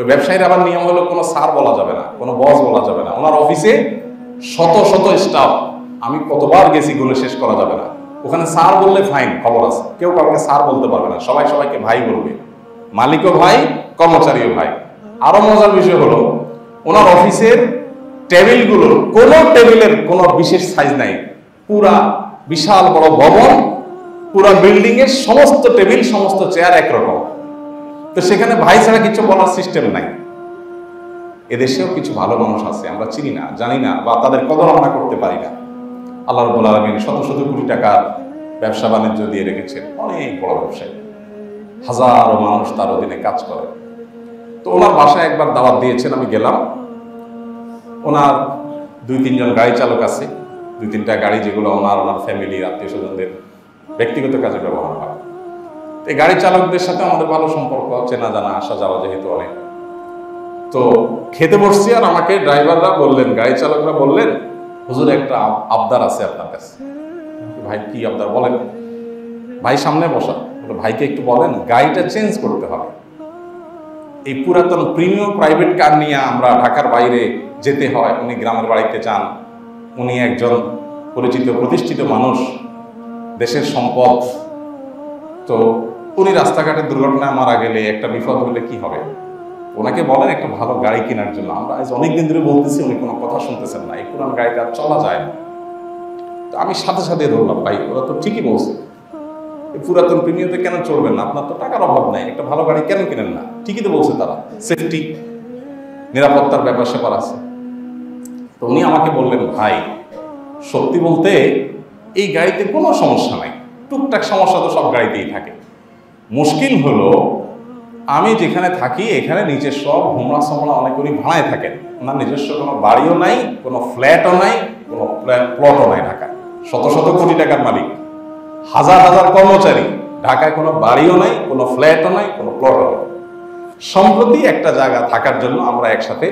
ওই ব্যবসায়ীর আবার নিয়ম হলো কোনো স্যার বলা যাবে না, কোনো বস বলা যাবে না। ওনার অফিসে শত শত স্টাফ, আমি কতবার গেছি গুলো শেষ করা যাবে না। ওখানে স্যার বললে ফাইন, খবর আছে, কেউ কাউকে স্যার বলতে পারবে না, সবাই সবাইকে ভাই বলবে, মালিকও ভাই, কর্মচারীও ভাই। আরো মজার বিষয় হলো ওনার অফিসের টেবিলগুলোর কোনো টেবিলের কোনো বিশেষ সাইজ নাই, পুরা বিশাল বড় ভবন, পুরা বিল্ডিং এর সমস্ত টেবিল সমস্ত চেয়ার একরকম। তো সেখানে ভাই ছাড়া কিছু বলার সিস্টেম নাই। এদেশেও কিছু ভালো মানুষ আছে, আমরা চিনি না, জানি না, বা তাদের কদর আমরা করতে পারি না। আল্লাহ রাব্বুল আলামিন শত শত কোটি টাকার ব্যবসা বাণিজ্য দিয়ে রেখেছেন, অনেক বড় ব্যবসায়ী, হাজারো মানুষ তার অধীনে কাজ করে। তো ওনার বাসায় একবার দাওয়াত দিয়েছেন, আমি গেলাম। ওনার 2-3 জন গাড়ি চালক আছে, 2-3টা গাড়ি যেগুলো ওনার ফ্যামিলির আত্মীয় স্বজনদের ব্যক্তিগত কাজে ব্যবহার হয়। এই গাড়ি চালকদের সাথে আমাদের ভালো সম্পর্ক, চেনা জানা, আসা যাওয়া যেহেতু অনেক। তো খেতে বসছি, আর আমাকে ড্রাইভাররা বললেন, গাড়ি চালকরা বললেন, হুজুর একটা আবদার আছে আপনার কাছে। ভাই কি আবদার বলেন? ভাই সামনে বসা, ভাইকে একটু বলেন গাড়িটা চেঞ্জ করতে হবে। এই পুরাতন প্রিমিয়াম প্রাইভেট কার নিয়ে আমরা ঢাকার বাইরে যেতে হয়, উনি গ্রামের বাড়িতে যান, উনি একজন পরিচিত প্রতিষ্ঠিত মানুষ, দেশের সম্পদ। তো উনি রাস্তাঘাটে দুর্ঘটনায় মারা গেলে, একটা বিপদ হলে কি হবে? ওনাকে বলেন একটা ভালো গাড়ি কেনার জন্য। আমরা আজ অনেকদিন ধরে বলতেছি, উনি কোনো কথা শুনতেছেন না, এই পুরান গাড়িটা চলা যায় না। তো আমি সাথে সাথে ধরলাম, ভাই ওরা তো ঠিকই বলছে, এই পুরাতন প্রিমিয়ামে কেন চলবেন না? আপনার তো টাকার অভাব নাই, একটা ভালো গাড়ি কেন কিনেন না? ঠিকই তো বলছে তারা, সেফটি, নিরাপত্তার ব্যাপার স্যাপার আছে। তো উনি আমাকে বললেন, ভাই সত্যি বলতে এই গাড়িতে কোনো সমস্যা নাই, টুকটাক সমস্যা তো সব গাড়িতেই থাকে। মুশকিল হলো আমি যেখানে থাকি এখানে নিচের সব হোমরা সমরা অনেক উনি ভাড়ায় থাকেন, ওনার নিজস্ব কোনো বাড়িও নাই, কোনো ফ্ল্যাটও নাই, কোনো প্লটও নাই। ঢাকায় শত শত কোটি টাকার মালিক, হাজার হাজার কর্মচারী, ঢাকায় কোনো বাড়িও নাই, কোনো ফ্ল্যাটও নাই, কোনো প্লটও নাই। সম্প্রতি একটা জায়গা থাকার জন্য আমরা একসাথে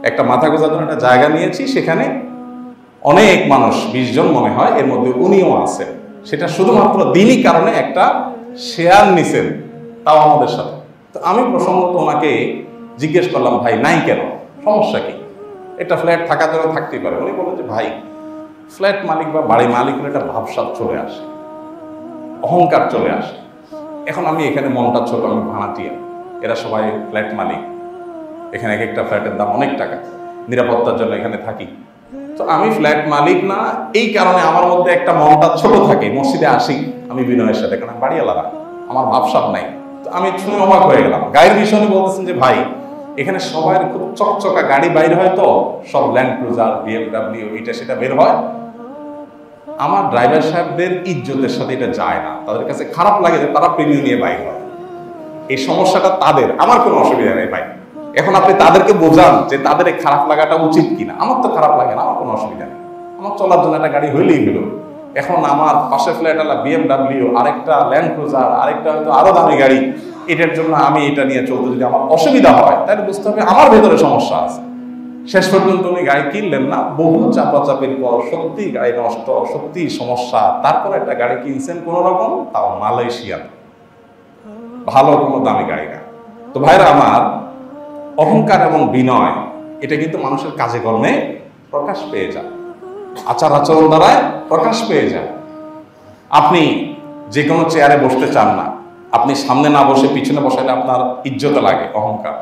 একটা মাথা গোঁজার জন্য একটা জায়গা নিয়েছি, সেখানে অনেক মানুষ, 20 জন মনে হয়, এর মধ্যে উনিও আছেন। সেটা শুধুমাত্র দিনই কারণে একটা শেয়ার নিছেন, তাও আমাদের সাথে। তো আমি প্রসঙ্গত ওনাকে জিজ্ঞেস করলাম, ভাই নাই কেন, সমস্যা কি? একটা ফ্ল্যাট থাকার জন্য থাকতেই পারে। উনি বললেন যে ভাই ফ্ল্যাট মালিক বা বাড়ি মালিকের একটা ভাবসাব চলে আসে, অহংকার চলে আসে। এখন আমি এখানে মনটা ছোট, আমি ভাড়াটিয়া, এরা সবাই ফ্ল্যাট মালিক, এখানে এক একটা ফ্ল্যাটের দাম অনেক টাকা, নিরাপত্তার জন্য এখানে থাকি। তো আমি ফ্ল্যাট মালিক না, এই কারণে আমার মধ্যে একটা মনটা ছোট থাকে। মসজিদে আসি আমি বিনয়ের সাথে, কারণ বাড়িওয়ালারা, আমার ভাবসাব নাই। তো আমি শুনে অবাক হয়ে গেলাম। গাড়ির বিষয়ে বলতেছেন যে ভাই এখানে সবাই খুব চকচকা গাড়ি বাইর হয়, তো সব ল্যান্ড ক্রুজার, BMW, এটা সেটা বের হয়। আমার ড্রাইভার সাহেবদের ইজ্জতের সাথে এটা যায় না, তাদের কাছে খারাপ লাগে যে তারা প্রিমিয়াম নিয়ে বাইর হয়। এই সমস্যাটা তাদের, আমার কোনো অসুবিধা নেই ভাই। এখন আপনি তাদেরকে বোঝান যে তাদের এই খারাপ লাগাটা উচিত কিনা। আমার তো খারাপ লাগে না, আমার কোনো অসুবিধা নেই, আমার চলার জন্য একটা গাড়ি হইলেই হলো। এখন আমার পাশে ফ্ল্যাট আলা BMW, আরেকটা ল্যান্ড ক্রুজার, আরেকটা হয়তো আরো দামি গাড়ি, এটার জন্য আমি এটা নিয়ে চলতে যদি আমার অসুবিধা হয়, তাহলে বুঝতে হবে আমার ভেতরে সমস্যা আছে। শেষ পর্যন্ত উনি গাড়ি কিনলেন না, বহু চাপাচাপির পর সত্যি গাড়ি নষ্ট, সত্যি সমস্যা, তারপর একটা গাড়ি কিনছেন কোন রকম, তাও মালয়েশিয়ান, ভালো কোনো দামি গাড়ি না। তো ভাইরা আমার, অহংকার এবং বিনয় এটা কিন্তু মানুষের কাজে কর্মে প্রকাশ পেয়ে যায়, আচার আচরণ দ্বারায় প্রকাশ পেয়ে যায়। আপনি যে কোনো চেয়ারে বসতে চান না, আপনি সামনে না বসে পিছনে বসাইলে আপনার ইজ্জত লাগে, অহংকার।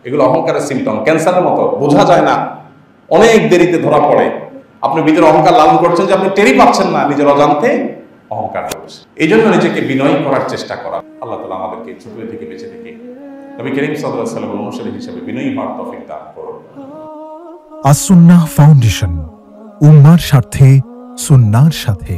এগুলো অহংকারের সিমটম, ক্যান্সারের মতো, বোঝা যায় না, অনেক দেরিতে ধরা পড়ে। আপনি ভিতরে অহংকার লালন করছেন যে আপনি টেরই পাচ্ছেন না, নিজের অজান্তে অহংকার করছে। এই জন্য নিজেকে বিনয়ী করার চেষ্টা করা। আল্লাহ তাআলা আমাদেরকে ছোট থেকে বেঁচে থেকে নবী করিম সাল্লাল্লাহু আলাইহি ওয়াসাল্লামের অনুসারী হিসেবে বিনয়ী হওয়ার তৌফিক দান করুন। আস-সুন্নাহ ফাউন্ডেশন, উম্মাহর স্বার্থে সুন্নাহর সাথে।